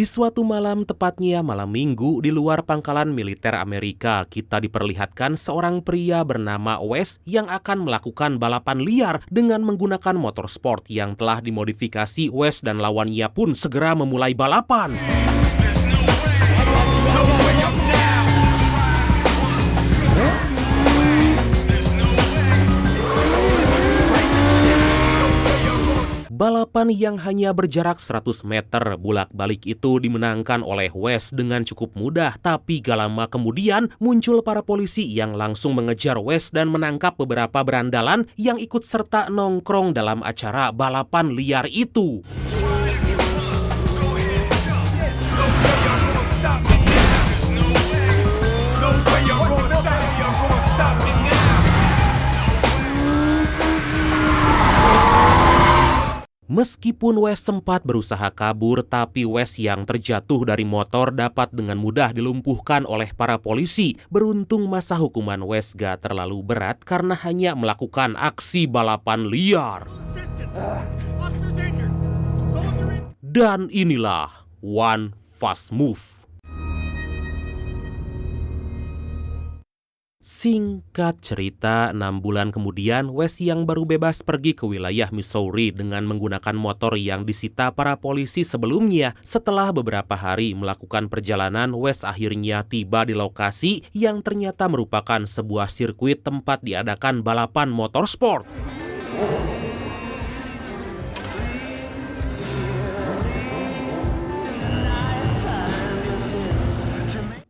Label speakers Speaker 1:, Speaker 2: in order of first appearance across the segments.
Speaker 1: Di suatu malam, tepatnya malam Minggu, di luar pangkalan militer Amerika, kita diperlihatkan seorang pria bernama Wes yang akan melakukan balapan liar dengan menggunakan motor sport yang telah dimodifikasi. Wes dan lawannya pun segera memulai balapan. Balapan yang hanya berjarak 100 meter bolak-balik itu dimenangkan oleh Wes dengan cukup mudah, tapi gak lama kemudian muncul para polisi yang langsung mengejar Wes dan menangkap beberapa berandalan yang ikut serta nongkrong dalam acara balapan liar itu. Meskipun Wes sempat berusaha kabur, tapi Wes yang terjatuh dari motor dapat dengan mudah dilumpuhkan oleh para polisi. Beruntung masa hukuman Wes gak terlalu berat karena hanya melakukan aksi balapan liar. Dan inilah One Fast Move. Singkat cerita, 6 bulan kemudian, Wes yang baru bebas pergi ke wilayah Missouri dengan menggunakan motor yang disita para polisi sebelumnya. Setelah beberapa hari melakukan perjalanan, Wes akhirnya tiba di lokasi yang ternyata merupakan sebuah sirkuit tempat diadakan balapan motorsport.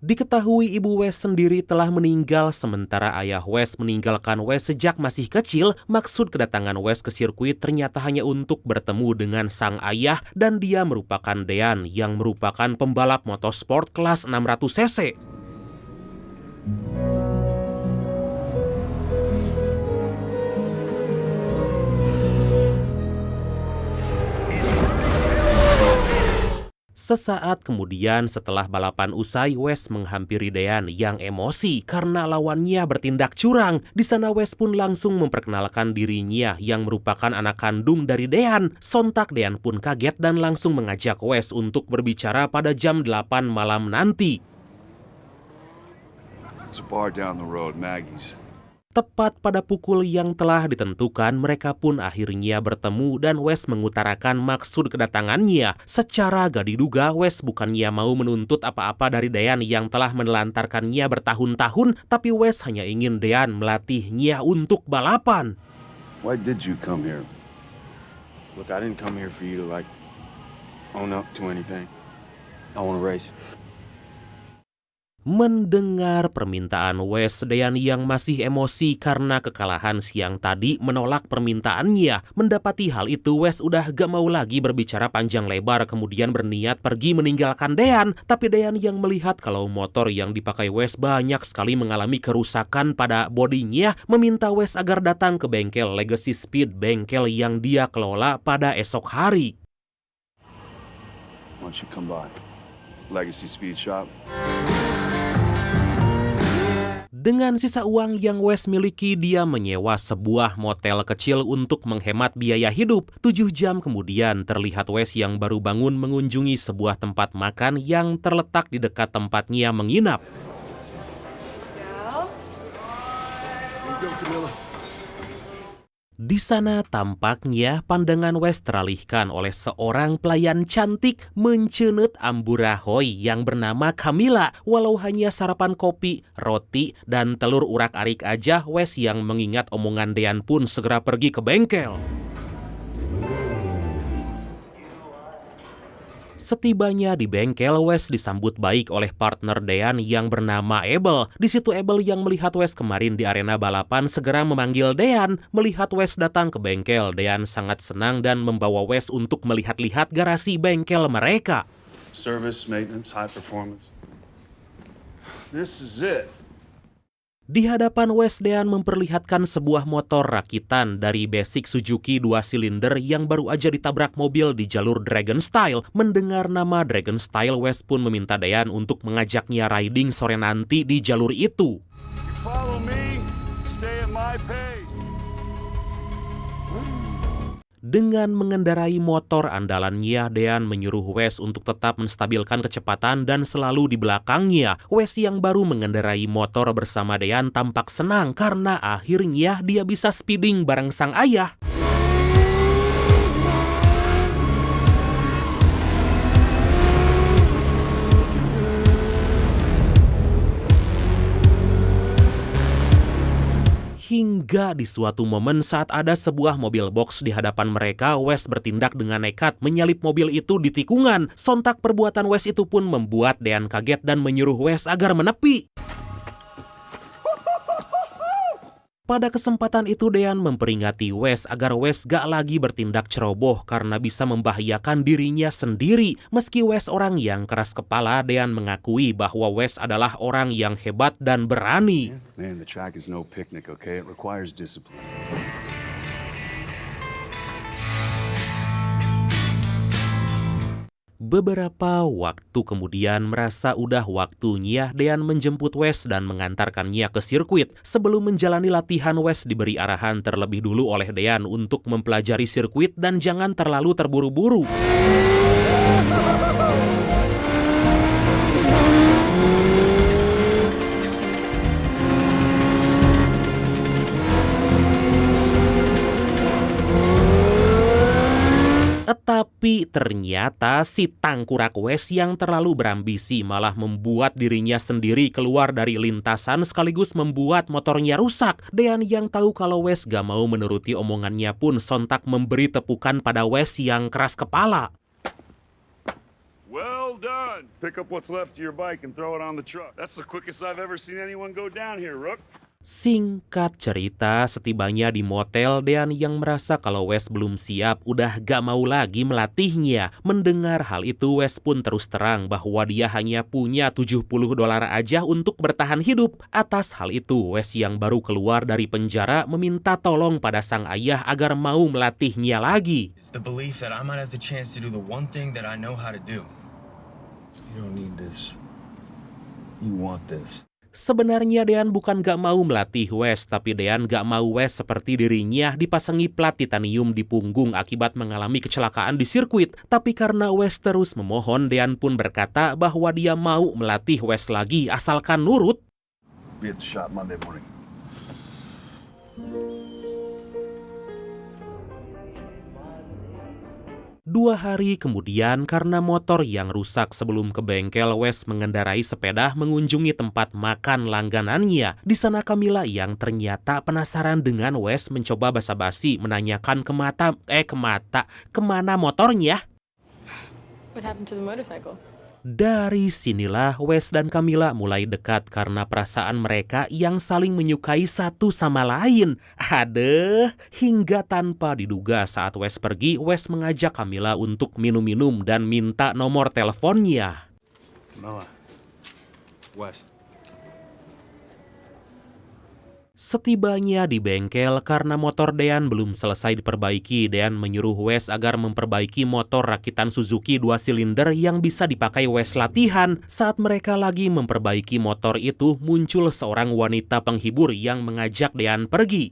Speaker 1: Diketahui ibu Wes sendiri telah meninggal, sementara ayah Wes meninggalkan Wes sejak masih kecil. Maksud kedatangan Wes ke sirkuit ternyata hanya untuk bertemu dengan sang ayah, dan dia merupakan Dean yang merupakan pembalap motorsport kelas 600 cc. Sesaat kemudian setelah balapan usai, Wes menghampiri Dean yang emosi karena lawannya bertindak curang. Di sana Wes pun langsung memperkenalkan dirinya yang merupakan anak kandung dari Dean. Sontak Dean pun kaget dan langsung mengajak Wes untuk berbicara pada jam 8 malam nanti.
Speaker 2: It's a bar down the road, Maggie's.
Speaker 1: Tepat pada pukul yang telah ditentukan, mereka pun akhirnya bertemu dan Wes mengutarakan maksud kedatangannya. Secara gak diduga, Wes bukannya mau menuntut apa-apa dari Dean yang telah menelantarkannya bertahun-tahun, tapi Wes hanya ingin Dean melatihnya untuk balapan.
Speaker 2: Why did you come here? Look, I didn't come here for you to own up to anything. I want to race.
Speaker 1: Mendengar permintaan Wes, Dean yang masih emosi karena kekalahan siang tadi menolak permintaannya. Mendapati hal itu, Wes udah gak mau lagi berbicara panjang lebar, kemudian berniat pergi meninggalkan Dean. Tapi Dean yang melihat kalau motor yang dipakai Wes banyak sekali mengalami kerusakan pada bodinya, meminta Wes agar datang ke bengkel Legacy Speed, bengkel yang dia kelola, pada esok hari.
Speaker 2: Why don't you come by? Legacy Speed Shop.
Speaker 1: Dengan sisa uang yang Wes miliki, dia menyewa sebuah motel kecil untuk menghemat biaya hidup. 7 jam kemudian, terlihat Wes yang baru bangun mengunjungi sebuah tempat makan yang terletak di dekat tempatnya menginap. Di sana tampaknya pandangan Wes teralihkan oleh seorang pelayan cantik mencenut amburahoy yang bernama Camilla. Walau hanya sarapan kopi, roti, dan telur urak-arik aja, Wes yang mengingat omongan Dean pun segera pergi ke bengkel. Setibanya di bengkel, Wes disambut baik oleh partner Dean yang bernama Abel. Di situ Abel yang melihat Wes kemarin di arena balapan segera memanggil Dean. Melihat Wes datang ke bengkel, Dean sangat senang dan membawa Wes untuk melihat-lihat garasi bengkel mereka.
Speaker 2: Service, maintenance, high performance. This is it.
Speaker 1: Di hadapan Wes, Dean memperlihatkan sebuah motor rakitan dari basic Suzuki 2 silinder yang baru aja ditabrak mobil di jalur Dragon Style. Mendengar nama Dragon Style, Wes pun meminta Dean untuk mengajaknya riding sore nanti di jalur itu.
Speaker 2: You follow me, stay at my pace.
Speaker 1: Dengan mengendarai motor andalannya, Dean menyuruh Wes untuk tetap menstabilkan kecepatan dan selalu di belakangnya. Wes yang baru mengendarai motor bersama Dean tampak senang karena akhirnya dia bisa speeding bareng sang ayah. Hingga di suatu momen saat ada sebuah mobil box di hadapan mereka, Wes bertindak dengan nekat menyalip mobil itu di tikungan. Sontak perbuatan Wes itu pun membuat Dean kaget dan menyuruh Wes agar menepi. Pada kesempatan itu Dean memperingati Wes agar Wes gak lagi bertindak ceroboh karena bisa membahayakan dirinya sendiri. Meski Wes orang yang keras kepala, Dean mengakui bahwa Wes adalah orang yang hebat dan berani.
Speaker 2: Man, the track is no picnic, okay? It requires discipline.
Speaker 1: Beberapa waktu kemudian merasa udah waktunya Dean menjemput Wes dan mengantarkannya ke sirkuit. Sebelum menjalani latihan, Wes diberi arahan terlebih dulu oleh Dean untuk mempelajari sirkuit dan jangan terlalu terburu-buru. Tapi ternyata si tangkurak Wes yang terlalu berambisi malah membuat dirinya sendiri keluar dari lintasan sekaligus membuat motornya rusak. Dean yang tahu kalau Wes gak mau menuruti omongannya pun sontak memberi tepukan pada Wes yang keras kepala.
Speaker 2: Well done. Pick up what's left of your bike and throw it on the truck. That's the quickest I've ever seen anyone go down here, Rook.
Speaker 1: Singkat cerita, setibanya di motel, Dean yang merasa kalau Wes belum siap udah gak mau lagi melatihnya. Mendengar hal itu, Wes pun terus terang bahwa dia hanya punya $70 aja untuk bertahan hidup. Atas hal itu, Wes yang baru keluar dari penjara meminta tolong pada sang ayah agar mau melatihnya lagi.
Speaker 3: It's the belief that I might have the chance to do the one thing that I know how to do.
Speaker 2: You don't need this. You want this.
Speaker 1: Sebenarnya Dean bukan gak mau melatih Wes, tapi Dean gak mau Wes seperti dirinya dipasangi plat titanium di punggung akibat mengalami kecelakaan di sirkuit. Tapi karena Wes terus memohon, Dean pun berkata bahwa dia mau melatih Wes lagi asalkan nurut.
Speaker 2: Be at the shop Monday morning.
Speaker 1: 2 hari kemudian, karena motor yang rusak sebelum ke bengkel, Wes mengendarai sepeda mengunjungi tempat makan langganannya. Di sana Camilla yang ternyata penasaran dengan Wes mencoba basa-basi menanyakan kemana motornya.
Speaker 4: What happened to the motorcycle?
Speaker 1: Dari sinilah Wes dan Camilla mulai dekat karena perasaan mereka yang saling menyukai satu sama lain. Adeh, hingga tanpa diduga saat Wes pergi, Wes mengajak Camilla untuk minum-minum dan minta nomor teleponnya.
Speaker 2: Camilla. Wes.
Speaker 1: Setibanya di bengkel, karena motor Dean belum selesai diperbaiki, Dean menyuruh Wes agar memperbaiki motor rakitan Suzuki 2 silinder yang bisa dipakai Wes latihan. Saat mereka lagi memperbaiki motor itu, muncul seorang wanita penghibur yang mengajak Dean pergi.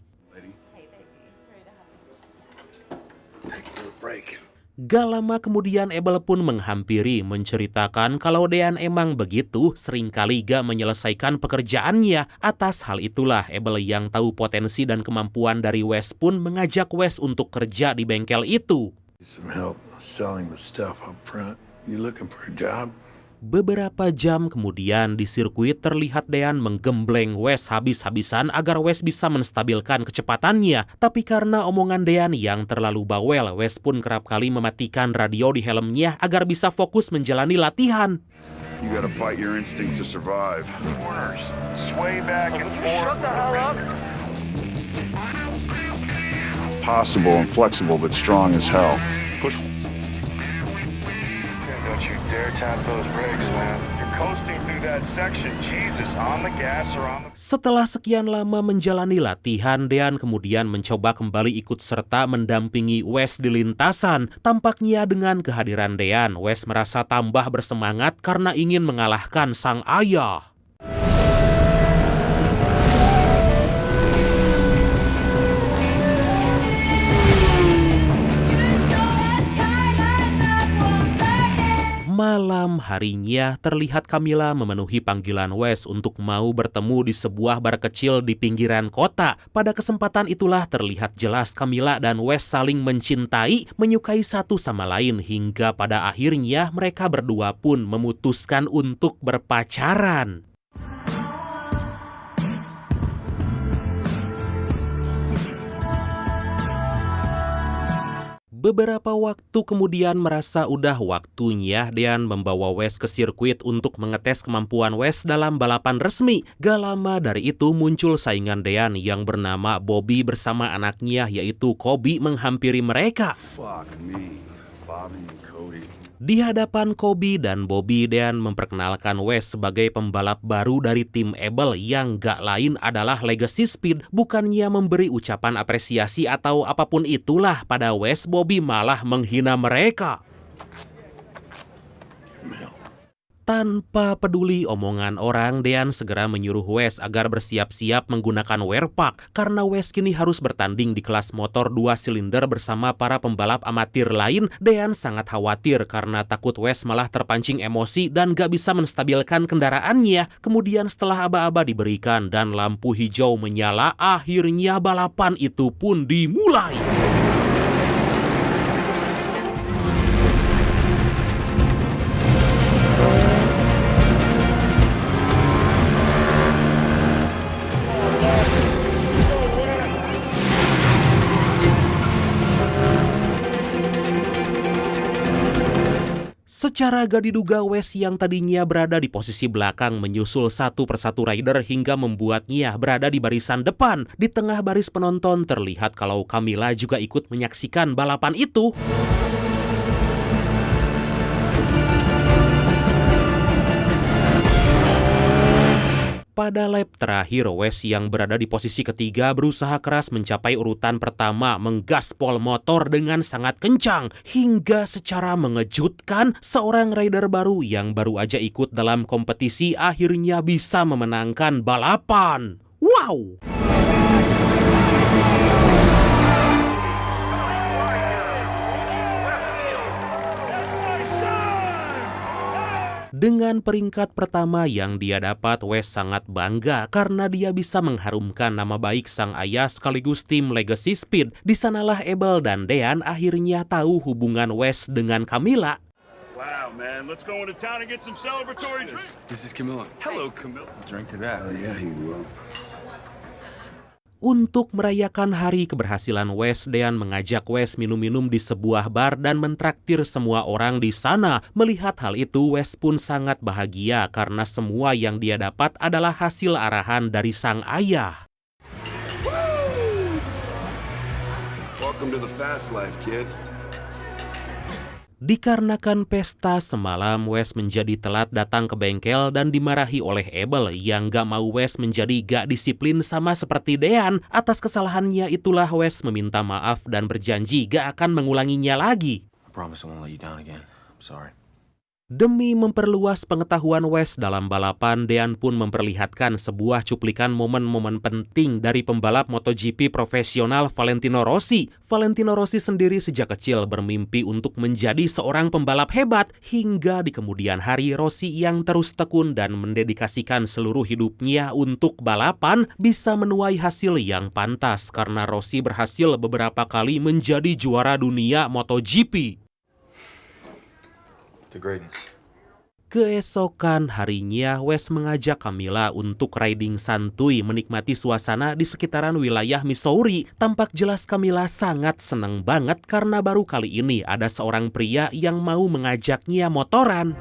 Speaker 1: Gak lama kemudian Abel pun menghampiri menceritakan kalau Dean emang begitu, seringkali gak menyelesaikan pekerjaannya. Atas hal itulah Abel yang tahu potensi dan kemampuan dari Wes pun mengajak Wes untuk kerja di bengkel itu.
Speaker 5: Some help selling the stuff up front. You looking for a job?
Speaker 1: Beberapa jam kemudian di sirkuit terlihat Dean menggembleng Wes habis-habisan agar Wes bisa menstabilkan kecepatannya. Tapi karena omongan Dean yang terlalu bawel, Wes pun kerap kali mematikan radio di helmnya agar bisa fokus menjalani latihan.
Speaker 2: You gotta fight your instinct to survive. Corners. Sway back and forth. Shut the hell up. Possible and flexible, but strong as hell. Push. Don't you dare tap those brakes, man. You're coasting through that section. Jesus, on the gas or on the...
Speaker 1: Setelah sekian lama menjalani latihan, Dean kemudian mencoba kembali ikut serta mendampingi Wes di lintasan. Tampaknya dengan kehadiran Dean, Wes merasa tambah bersemangat karena ingin mengalahkan sang ayah. Malam harinya terlihat Camilla memenuhi panggilan Wes untuk mau bertemu di sebuah bar kecil di pinggiran kota. Pada kesempatan itulah terlihat jelas Camilla dan Wes saling mencintai, menyukai satu sama lain hingga pada akhirnya mereka berdua pun memutuskan untuk berpacaran. Beberapa waktu kemudian merasa udah waktunya Dean membawa Wes ke sirkuit untuk mengetes kemampuan Wes dalam balapan resmi. Gak lama dari itu muncul saingan Dean yang bernama Bobby bersama anaknya yaitu Kobe menghampiri mereka.
Speaker 2: Fuck me. Bobby and Cody.
Speaker 1: Di hadapan Kobe dan Bobby, Dean memperkenalkan Wes sebagai pembalap baru dari tim Able yang gak lain adalah Legacy Speed. Bukannya memberi ucapan apresiasi atau apapun itulah pada Wes, Bobby malah menghina mereka. Tanpa peduli omongan orang, Dean segera menyuruh Wes agar bersiap-siap menggunakan wear pack karena Wes kini harus bertanding di kelas motor 2 silinder bersama para pembalap amatir lain. Dean sangat khawatir karena takut Wes malah terpancing emosi dan gak bisa menstabilkan kendaraannya. Kemudian setelah aba-aba diberikan dan lampu hijau menyala, akhirnya balapan itu pun dimulai. Secara gak diduga Wes yang tadinya berada di posisi belakang menyusul satu persatu rider hingga membuatnya berada di barisan depan. Di tengah baris penonton terlihat kalau Camilla juga ikut menyaksikan balapan itu. Pada lap terakhir, Wes yang berada di posisi ketiga berusaha keras mencapai urutan pertama, menggaspol motor dengan sangat kencang. Hingga secara mengejutkan, seorang rider baru yang baru aja ikut dalam kompetisi akhirnya bisa memenangkan balapan. Wow! Dengan peringkat pertama yang dia dapat, Wes sangat bangga karena dia bisa mengharumkan nama baik sang ayah sekaligus tim Legacy Speed. Di sanalah Able dan Dean akhirnya tahu hubungan Wes dengan Camilla.
Speaker 6: Wow, man, let's go into town and get some celebratory drinks.
Speaker 2: This is Camilla.
Speaker 6: Hello, Camilla.
Speaker 2: I'll drink to that. Oh, yeah, he will.
Speaker 1: Untuk merayakan hari keberhasilan Wes, Dean mengajak Wes minum-minum di sebuah bar dan mentraktir semua orang di sana. Melihat hal itu, Wes pun sangat bahagia karena semua yang dia dapat adalah hasil arahan dari sang ayah.
Speaker 2: Welcome to the fast life, kid.
Speaker 1: Dikarenakan pesta semalam, Wes menjadi telat datang ke bengkel dan dimarahi oleh Able yang gak mau Wes menjadi gak disiplin sama seperti Dean. Atas kesalahannya itulah Wes meminta maaf dan berjanji gak akan mengulanginya lagi.
Speaker 3: I promise I won't let you down again. I'm sorry.
Speaker 1: Demi memperluas pengetahuan Wes dalam balapan, Dean pun memperlihatkan sebuah cuplikan momen-momen penting dari pembalap MotoGP profesional Valentino Rossi. Valentino Rossi sendiri sejak kecil bermimpi untuk menjadi seorang pembalap hebat, hingga di kemudian hari Rossi yang terus tekun dan mendedikasikan seluruh hidupnya untuk balapan bisa menuai hasil yang pantas karena Rossi berhasil beberapa kali menjadi juara dunia MotoGP.
Speaker 3: The greatness.
Speaker 1: Keesokan harinya, Wes mengajak Camilla untuk riding santuy menikmati suasana di sekitaran wilayah Missouri. Tampak jelas Camilla sangat senang banget karena baru kali ini ada seorang pria yang mau mengajaknya motoran.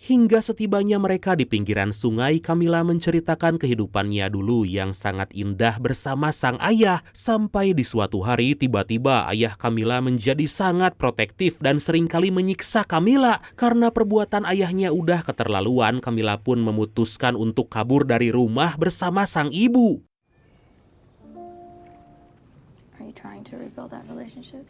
Speaker 1: Hingga setibanya mereka di pinggiran sungai, Camilla menceritakan kehidupannya dulu yang sangat indah bersama sang ayah. Sampai di suatu hari, tiba-tiba ayah Camilla menjadi sangat protektif dan seringkali menyiksa Camilla. Karena perbuatan ayahnya udah keterlaluan, Camilla pun memutuskan untuk kabur dari rumah bersama sang ibu.
Speaker 4: Are you trying to rebuild that relationship?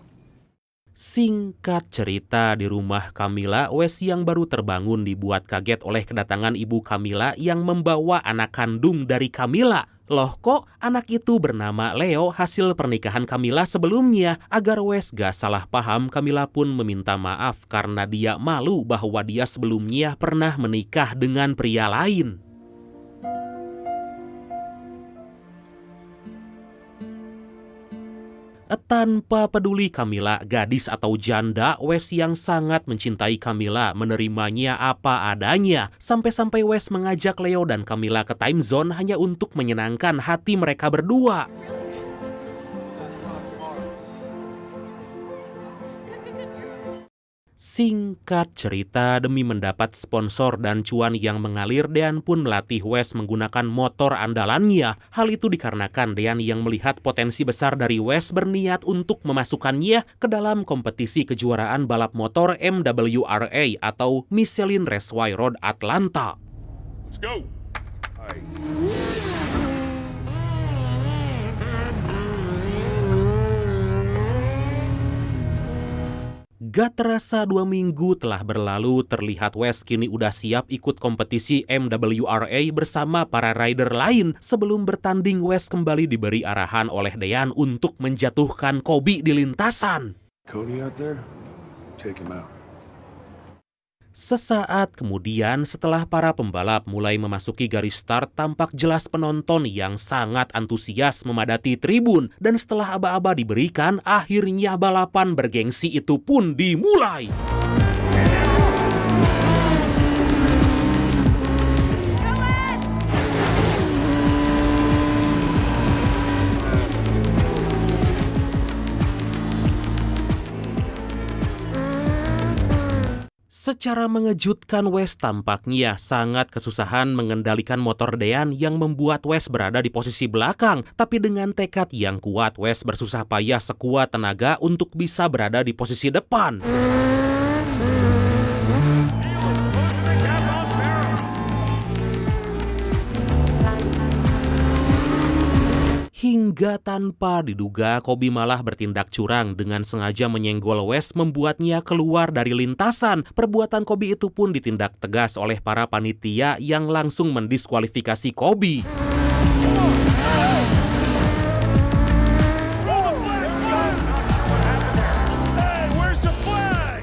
Speaker 1: Singkat cerita, di rumah Camilla, Wes yang baru terbangun dibuat kaget oleh kedatangan ibu Camilla yang membawa anak kandung dari Camilla. Loh kok anak itu bernama Leo hasil pernikahan Camilla sebelumnya? Agar Wes gak salah paham, Camilla pun meminta maaf karena dia malu bahwa dia sebelumnya pernah menikah dengan pria lain. Tanpa peduli Camilla gadis atau janda, Wes yang sangat mencintai Camilla menerimanya apa adanya. Sampai-sampai Wes mengajak Leo dan Camilla ke time zone hanya untuk menyenangkan hati mereka berdua. Singkat cerita, demi mendapat sponsor dan cuan yang mengalir, Dean pun melatih Wes menggunakan motor andalannya. Hal itu dikarenakan Dean yang melihat potensi besar dari Wes berniat untuk memasukkannya ke dalam kompetisi kejuaraan balap motor MWRA atau Michelin Raceway Road Atlanta.
Speaker 6: Let's go.
Speaker 2: All right.
Speaker 1: Gak terasa 2 minggu telah berlalu, terlihat Wes kini udah siap ikut kompetisi MWRA bersama para rider lain. Sebelum bertanding, Wes kembali diberi arahan oleh Dean untuk menjatuhkan Kobe di lintasan.
Speaker 2: Cody out there? Take him out.
Speaker 1: Sesaat kemudian, setelah para pembalap mulai memasuki garis start, tampak jelas penonton yang sangat antusias memadati tribun. Dan setelah aba-aba diberikan, akhirnya balapan bergengsi itu pun dimulai. Secara mengejutkan, Wes tampaknya sangat kesusahan mengendalikan motor Dean yang membuat Wes berada di posisi belakang. Tapi dengan tekad yang kuat, Wes bersusah payah sekuat tenaga untuk bisa berada di posisi depan. Hingga tanpa diduga, Kobe malah bertindak curang dengan sengaja menyenggol Wes, membuatnya keluar dari lintasan. Perbuatan Kobe itu pun ditindak tegas oleh para panitia yang langsung mendiskualifikasi Kobe.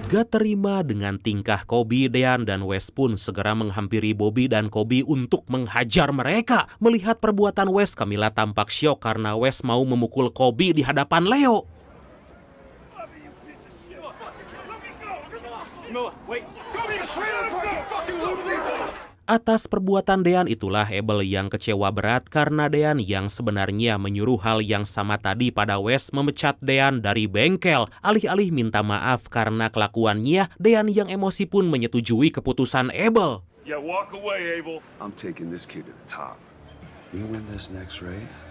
Speaker 1: Gak terima dengan tingkah Kobe, Dean dan Wes pun segera menghampiri Bobby dan Kobe untuk menghajar mereka. Melihat perbuatan Wes, Camilla tampak syok karena Wes mau memukul Kobe di hadapan Leo. Atas perbuatan Dean itulah Abel yang kecewa berat karena Dean yang sebenarnya menyuruh hal yang sama tadi pada Wes memecat Dean dari bengkel. Alih-alih minta maaf karena kelakuannya, Dean yang emosi pun menyetujui keputusan Abel.
Speaker 6: Yeah, walk away, Abel.
Speaker 2: I'm taking this kid to the top. You win this next race?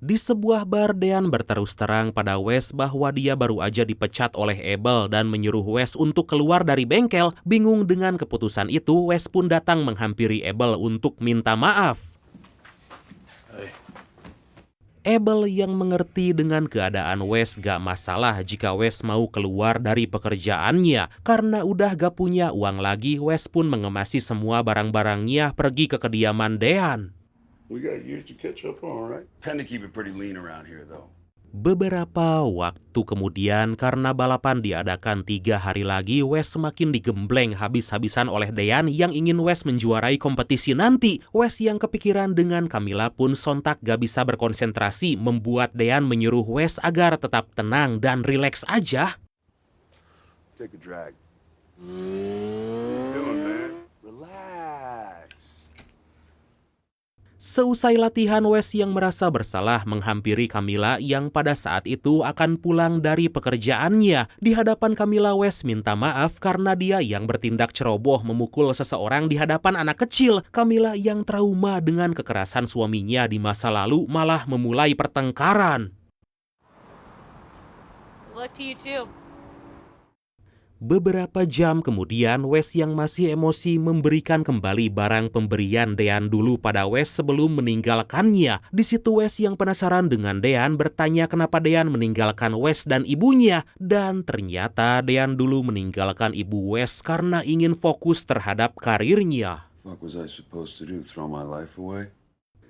Speaker 1: Di sebuah bar, Dean berterus terang pada Wes bahwa dia baru aja dipecat oleh Abel dan menyuruh Wes untuk keluar dari bengkel. Bingung dengan keputusan itu, Wes pun datang menghampiri Abel untuk minta maaf. Abel yang mengerti dengan keadaan Wes gak masalah jika Wes mau keluar dari pekerjaannya. Karena udah gak punya uang lagi, Wes pun mengemasi semua barang-barangnya pergi ke kediaman Dean.
Speaker 2: We got years to catch up on, right? Tend to keep it pretty lean around here, though.
Speaker 1: Beberapa waktu kemudian, karena balapan diadakan 3 hari lagi, Wes semakin digembleng habis-habisan oleh Dean yang ingin Wes menjuarai kompetisi nanti. Wes yang kepikiran dengan Camilla pun sontak gak bisa berkonsentrasi, membuat Dean menyuruh Wes agar tetap tenang dan rileks aja.
Speaker 2: Take a drag. Doing, man. Relax.
Speaker 1: Seusai latihan, Wes yang merasa bersalah menghampiri Camilla yang pada saat itu akan pulang dari pekerjaannya. Di hadapan Camilla, Wes minta maaf karena dia yang bertindak ceroboh memukul seseorang di hadapan anak kecil. Camilla yang trauma dengan kekerasan suaminya di masa lalu malah memulai pertengkaran.
Speaker 7: Look to you too.
Speaker 1: Beberapa jam kemudian, Wes yang masih emosi memberikan kembali barang pemberian Dean dulu pada Wes sebelum meninggalkannya. Di situ Wes yang penasaran dengan Dean bertanya kenapa Dean meninggalkan Wes dan ibunya. Dan ternyata Dean dulu meninggalkan ibu Wes karena ingin fokus terhadap karirnya.
Speaker 2: What was I supposed to do? Throw my life away?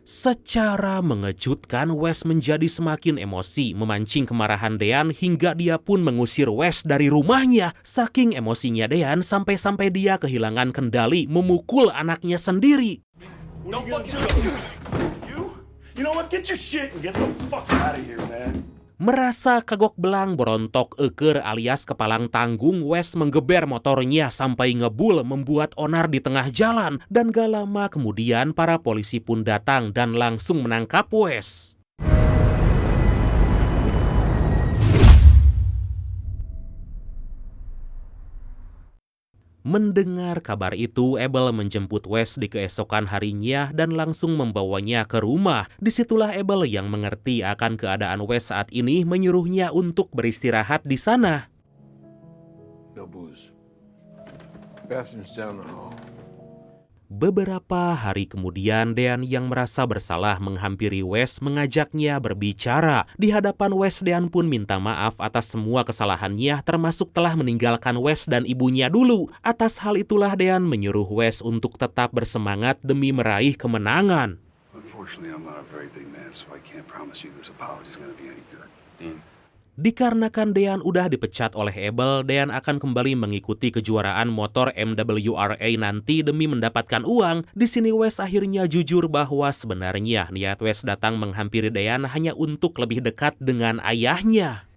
Speaker 1: Secara mengejutkan, Wes menjadi semakin emosi, memancing kemarahan Dean hingga dia pun mengusir Wes dari rumahnya. Saking emosinya Dean sampai-sampai dia kehilangan kendali, memukul anaknya sendiri.
Speaker 6: Don't fucking You know what? Get your shit and get the fuck out of here, man.
Speaker 1: Merasa kagok belang berontok eker alias kepalang tanggung, Wes menggeber motornya sampai ngebul membuat onar di tengah jalan. Dan gak lama kemudian para polisi pun datang dan langsung menangkap Wes. Mendengar kabar itu, Abel menjemput Wes di keesokan harinya dan langsung membawanya ke rumah. Disitulah Abel yang mengerti akan keadaan Wes saat ini menyuruhnya untuk beristirahat di sana.
Speaker 5: No booze. Bathroom's down the hall.
Speaker 1: Beberapa hari kemudian, Dean yang merasa bersalah menghampiri Wes mengajaknya berbicara. Di hadapan Wes, Dean pun minta maaf atas semua kesalahannya, termasuk telah meninggalkan Wes dan ibunya dulu. Atas hal itulah Dean menyuruh Wes untuk tetap bersemangat demi meraih kemenangan.
Speaker 2: Unfortunately, I'm not a very big man, so I can't promise you this apology is gonna be any good. Dean.
Speaker 1: Dikarenakan Dean udah dipecat oleh Abel, Dean akan kembali mengikuti kejuaraan motor MWRA nanti demi mendapatkan uang. Di sini Wes akhirnya jujur bahwa sebenarnya niat Wes datang menghampiri Dean hanya untuk lebih dekat dengan ayahnya.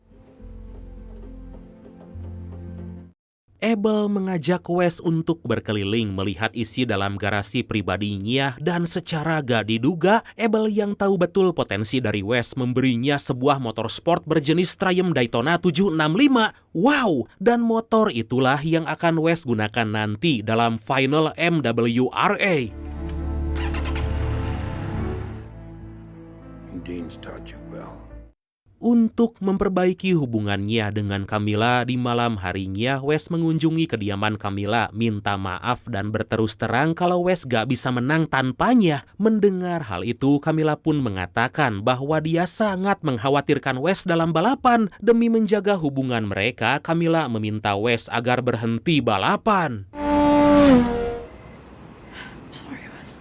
Speaker 1: Abel mengajak Wes untuk berkeliling melihat isi dalam garasi pribadinya dan secara gak diduga, Abel yang tahu betul potensi dari Wes memberinya sebuah motor sport berjenis Triumph Daytona 765. Wow, dan motor itulah yang akan Wes gunakan nanti dalam final MWRA.
Speaker 5: Dean's taught you well.
Speaker 1: Untuk memperbaiki hubungannya dengan Camilla, di malam harinya Wes mengunjungi kediaman Camilla, minta maaf dan berterus terang kalau Wes gak bisa menang tanpanya. Mendengar hal itu, Camilla pun mengatakan bahwa dia sangat mengkhawatirkan Wes dalam balapan. Demi menjaga hubungan mereka, Camilla meminta Wes agar berhenti balapan.
Speaker 4: Sorry, Wes.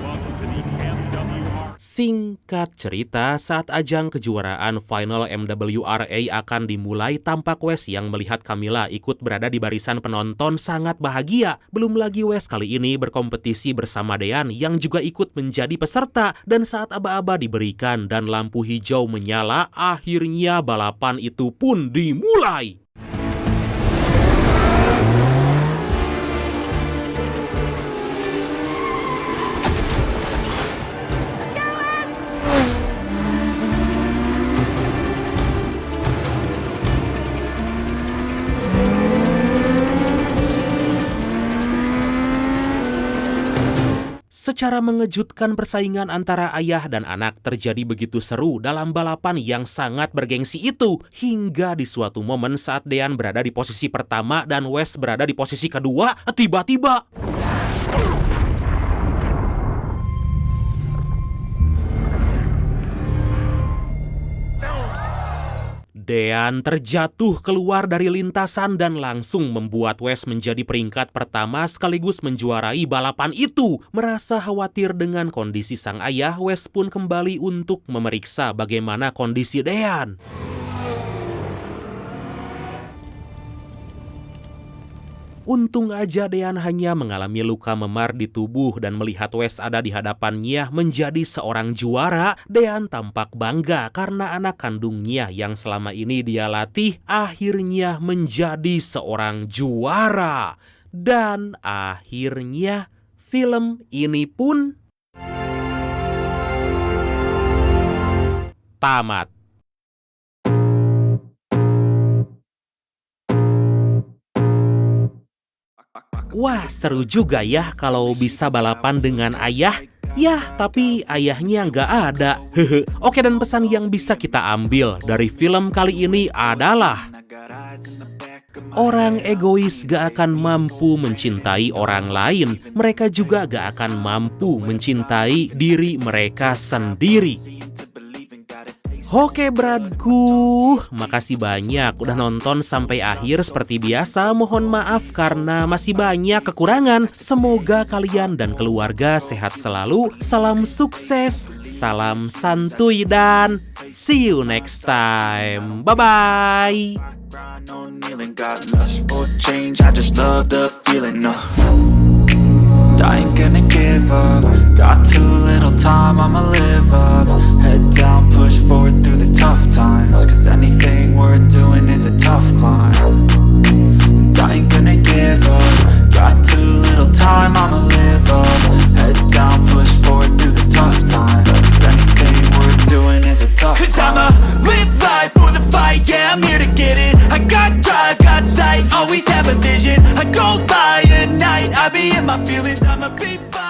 Speaker 6: Welcome to the MWR.
Speaker 1: Singkat cerita, saat ajang kejuaraan final MWRA akan dimulai, tampak Wes yang melihat Camilla ikut berada di barisan penonton sangat bahagia. Belum lagi Wes kali ini berkompetisi bersama Dean yang juga ikut menjadi peserta. Dan saat aba-aba diberikan dan lampu hijau menyala, akhirnya balapan itu pun dimulai. Secara mengejutkan, persaingan antara ayah dan anak terjadi begitu seru dalam balapan yang sangat bergengsi itu. Hingga di suatu momen saat Dean berada di posisi pertama dan Wes berada di posisi kedua, tiba-tiba Dean terjatuh keluar dari lintasan dan langsung membuat Wes menjadi peringkat pertama sekaligus menjuarai balapan itu. Merasa khawatir dengan kondisi sang ayah, Wes pun kembali untuk memeriksa bagaimana kondisi Dean. Untung aja Dean hanya mengalami luka memar di tubuh dan melihat Wes ada di hadapannya menjadi seorang juara, Dean tampak bangga karena anak kandungnya yang selama ini dia latih akhirnya menjadi seorang juara. Dan akhirnya film ini pun tamat. Wah, seru juga ya kalau bisa balapan dengan ayah. Yah, tapi ayahnya nggak ada. Oke, dan pesan yang bisa kita ambil dari film kali ini adalah orang egois gak akan mampu mencintai orang lain. Mereka juga gak akan mampu mencintai diri mereka sendiri. Oke bradku, makasih banyak udah nonton sampai akhir. Seperti biasa mohon maaf karena masih banyak kekurangan. Semoga kalian dan keluarga sehat selalu. Salam sukses, salam santuy, dan see you next time. Bye-bye.
Speaker 7: No kneeling, got lust for change, I just love the feeling, I ain't gonna give up, got too little time, I'ma live up. Head down, push forward through the tough times, cause anything worth doing is a tough climb. And I ain't gonna give up, got too little time, I'ma live up. Head down, push forward through the tough times, cause anything worth doing is a tough climb. Cause I'ma live life for the fight, yeah, I'm here to get it. I got drive, got sight, always have a vision. I go by at night, I be in my feelings, I'ma be fine.